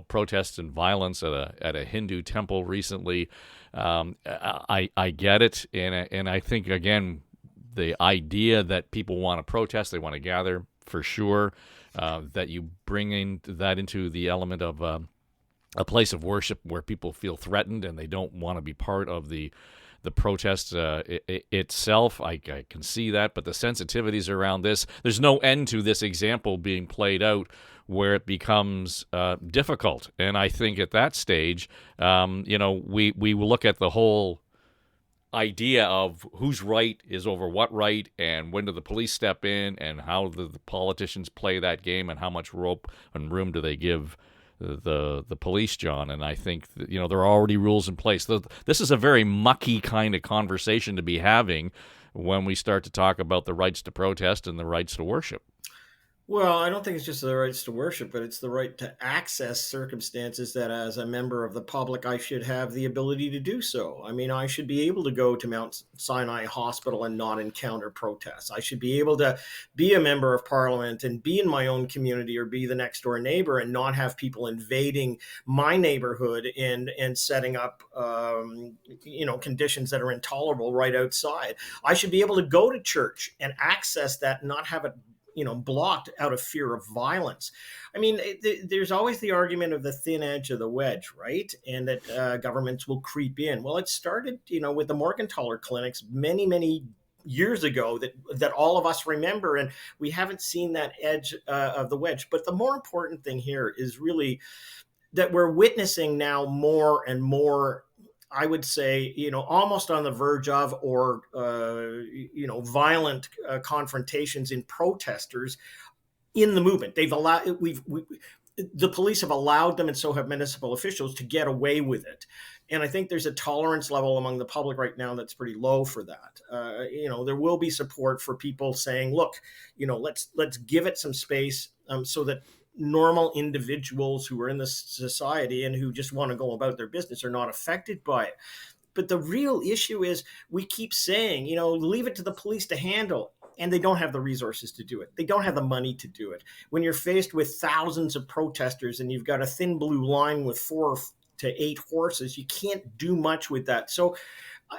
protests and violence at a Hindu temple recently, I get it. And I think, again, the idea that people want to protest, they want to gather, for sure, that you bring that into the element of a place of worship where people feel threatened and they don't want to be part of the protest itself. I can see that, but the sensitivities around this, there's no end to this example being played out where it becomes difficult. And I think at that stage, we will look at the whole idea of whose right is over what right, and when do the police step in, and how the politicians play that game, and how much rope and room do they give the police, John. And I think that, there are already rules in place. This is a very mucky kind of conversation to be having when we start to talk about the rights to protest and the rights to worship. Well, I don't think it's just the rights to worship, but it's the right to access circumstances that, as a member of the public, I should have the ability to do so. I mean, I should be able to go to Mount Sinai Hospital and not encounter protests. I should be able to be a member of parliament and be in my own community or be the next door neighbor and not have people invading my neighborhood and setting up, conditions that are intolerable right outside. I should be able to go to church and access that and not have it blocked out of fear of violence. I mean, there's always the argument of the thin edge of the wedge, right? And that governments will creep in. Well, it started, with the Morgentaler clinics many years ago that all of us remember, and we haven't seen that edge of the wedge. But the more important thing here is really that we're witnessing now more and more, I would say, almost on the verge of, or violent confrontations in protesters in the movement. The police have allowed them, and so have municipal officials, to get away with it. And I think there's a tolerance level among the public right now that's pretty low for that. There will be support for people saying, "Look, let's give it some space, so that normal individuals who are in this society and who just want to go about their business are not affected by it." But the real issue is we keep saying, leave it to the police to handle. And they don't have the resources to do it. They don't have the money to do it. When you're faced with thousands of protesters and you've got a thin blue line with 4 to 8 horses, you can't do much with that. So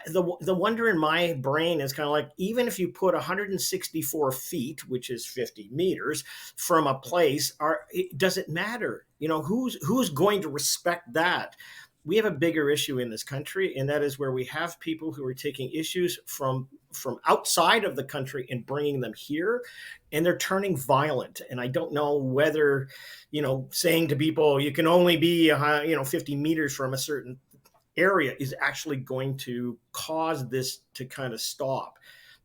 the wonder in my brain is kind of like, even if you put 164 feet, which is 50 meters, from a place, does it matter? Who's going to respect that? We have a bigger issue in this country, and that is where we have people who are taking issues from outside of the country and bringing them here, and they're turning violent. And I don't know whether, saying to people you can only be 50 meters from a certain area is actually going to cause this to kind of stop.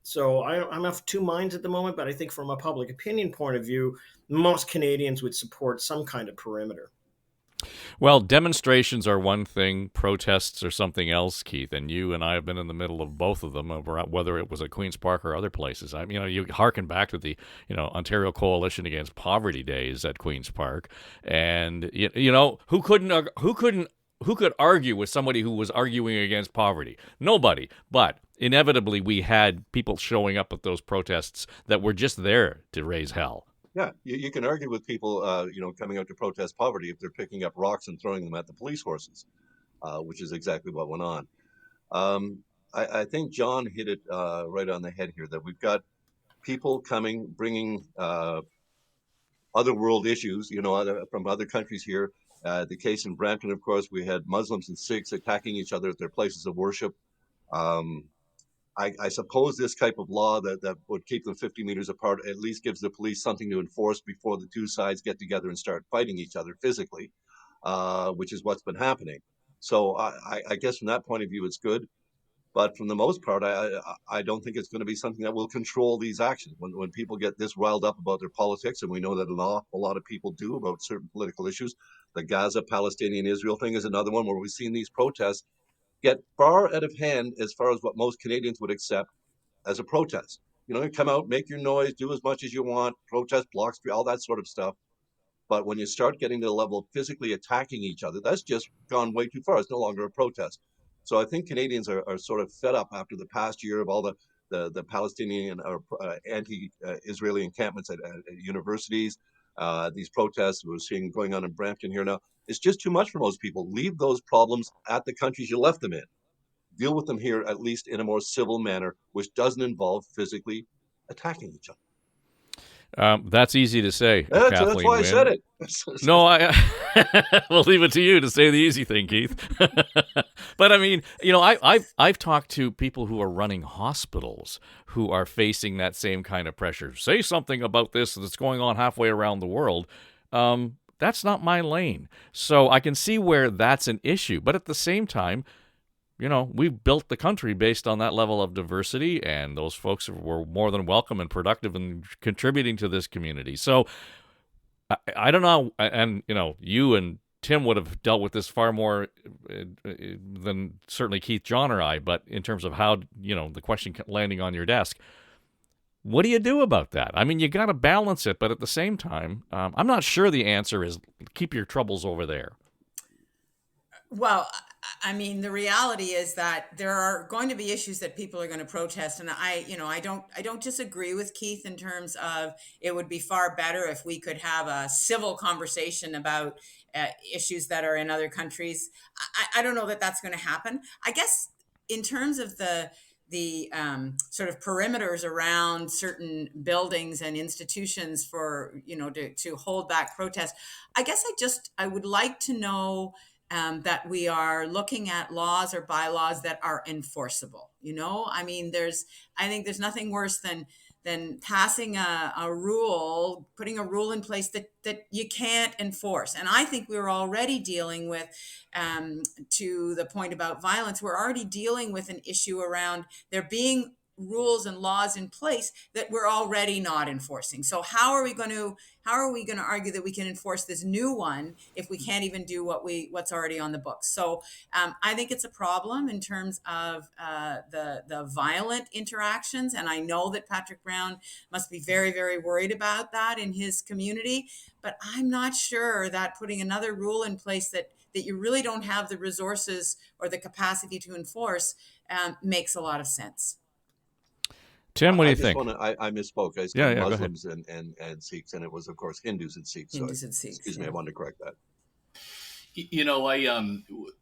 So I'm of two minds at the moment, but I think from a public opinion point of view, most Canadians would support some kind of perimeter. Well, demonstrations are one thing, protests are something else, Keith, and you and I have been in the middle of both of them, whether it was at Queen's Park or other places. I mean, you harken back to the, Ontario Coalition Against Poverty days at Queen's Park, and who could argue with somebody who was arguing against poverty? Nobody. But inevitably, we had people showing up at those protests that were just there to raise hell. Yeah, you can argue with people, coming out to protest poverty if they're picking up rocks and throwing them at the police horses, which is exactly what went on. I think John hit it right on the head here, that we've got people bringing other world issues, from other countries here. The case in Brampton, of course, we had Muslims and Sikhs attacking each other at their places of worship. I suppose this type of law that would keep them 50 meters apart at least gives the police something to enforce before the two sides get together and start fighting each other physically, which is what's been happening. So I guess from that point of view, it's good. But from the most part, I don't think it's going to be something that will control these actions. When people get this riled up about their politics, and we know that an awful lot of people do about certain political issues, the Gaza, Palestinian, Israel thing is another one where we've seen these protests get far out of hand as far as what most Canadians would accept as a protest. You come out, make your noise, do as much as you want, protest, block street, all that sort of stuff. But when you start getting to the level of physically attacking each other, that's just gone way too far. It's no longer a protest. So I think Canadians are sort of fed up after the past year of all the Palestinian or anti-Israeli encampments at universities, these protests we're seeing going on in Brampton here now. It's just too much for most people. Leave those problems at the countries you left them in. Deal with them here, at least in a more civil manner, which doesn't involve physically attacking each other. That's easy to say. That's why I said it. No, we'll leave it to you to say the easy thing, Keith. But I mean, I've talked to people who are running hospitals who are facing that same kind of pressure. Say something about this that's going on halfway around the world. That's not my lane. So I can see where that's an issue. But at the same time, we've built the country based on that level of diversity, and those folks were more than welcome and productive in contributing to this community. So I don't know, and you and Tim would have dealt with this far more than certainly Keith, John, or I, but in terms of how, the question landing on your desk, What do you do about that? I mean, you got to balance it, but at the same time, I'm not sure the answer is keep your troubles over there. Well, I mean, the reality is that there are going to be issues that people are going to protest, and I don't disagree with Keith in terms of it would be far better if we could have a civil conversation about issues that are in other countries. I don't know that that's going to happen. I guess in terms of the sort of perimeters around certain buildings and institutions for to hold back protests, I guess I would like to know that we are looking at laws or bylaws that are enforceable. I mean, I think there's nothing worse than passing a rule, putting a rule in place that you can't enforce. And I think we're already dealing with, to the point about violence, we're already dealing with an issue around there being rules and laws in place that we're already not enforcing. So how are we going to argue that we can enforce this new one if we can't even do what's already on the books? So I think it's a problem in terms of the violent interactions, and I know that Patrick Brown must be very, very worried about that in his community. But I'm not sure that putting another rule in place that you really don't have the resources or the capacity to enforce makes a lot of sense. Tim, what do you think? I misspoke. I said Muslims and Sikhs, and it was, of course, Hindus and Sikhs. Excuse me, I wanted to correct that.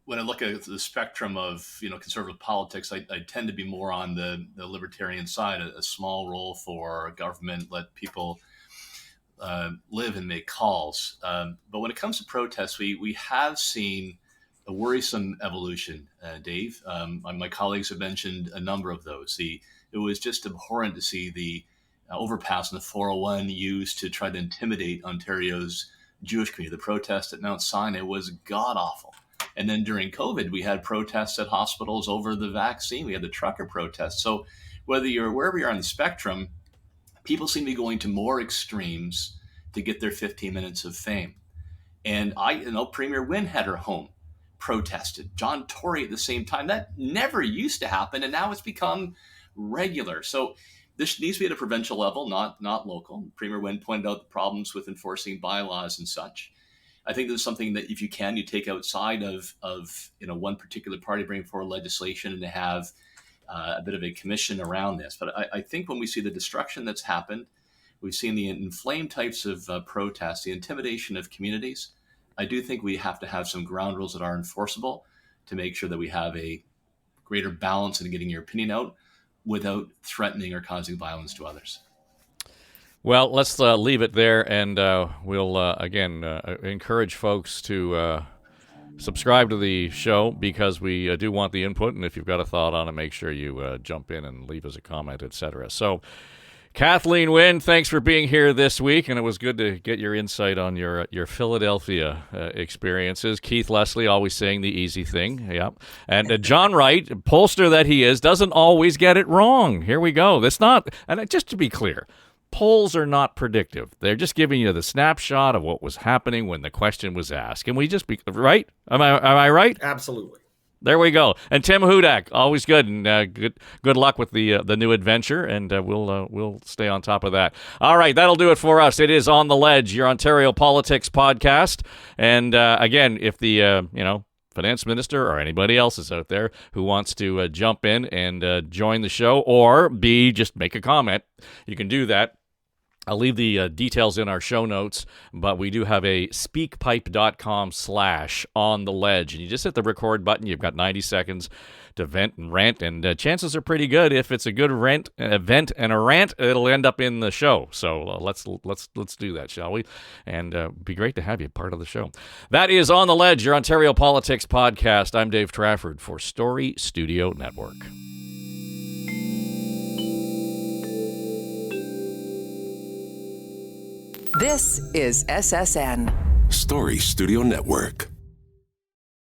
When I look at the spectrum of conservative politics, I tend to be more on the libertarian side. A small role for government, let people live and make calls. But when it comes to protests, we have seen a worrisome evolution, Dave. My colleagues have mentioned a number of those. It was just abhorrent to see the overpass in the 401 used to try to intimidate Ontario's Jewish community. The protest at Mount Sinai was god-awful. And then during COVID, we had protests at hospitals over the vaccine. We had the trucker protests. So wherever you're on the spectrum, people seem to be going to more extremes to get their 15 minutes of fame. And Premier Wynne had her home protested. John Tory at the same time. That never used to happen, and now it's become regular. So this needs to be at a provincial level, not local. Premier Wynne pointed out the problems with enforcing bylaws and such. I think there's something that if you take outside of one particular party, bring forward legislation and to have a bit of a commission around this. But I think when we see the destruction that's happened, we've seen the inflamed types of protests, the intimidation of communities. I do think we have to have some ground rules that are enforceable to make sure that we have a greater balance in getting your opinion out without threatening or causing violence to others. Well, let's leave it there, and we'll, again, encourage folks to subscribe to the show because we do want the input, and if you've got a thought on it, make sure you jump in and leave us a comment, etc. So, Kathleen Wynne, thanks for being here this week, and it was good to get your insight on your Philadelphia experiences. Keith Leslie, always saying the easy thing, yeah. And John Wright, pollster that he is, doesn't always get it wrong. Here we go. That's not, and just to be clear, polls are not predictive. They're just giving you the snapshot of what was happening when the question was asked. Can we just be right? Am I right? Absolutely. There we go. And Tim Hudak, always good, and good luck with the new adventure, and we'll stay on top of that. All right, that'll do it for us. It is On the Ledge, your Ontario Politics podcast. And again, if the finance minister or anybody else is out there who wants to jump in and join the show, or just make a comment, you can do that. I'll leave the details in our show notes, but we do have a speakpipe.com/ontheledge, and you just hit the record button. You've got 90 seconds to vent and rant, and chances are pretty good if it's a good vent and a rant, it'll end up in the show. So let's do that, shall we? And be great to have you part of the show. That is On the Ledge, your Ontario Politics podcast. I'm Dave Trafford for Story Studio Network. This is SSN. Story Studio Network.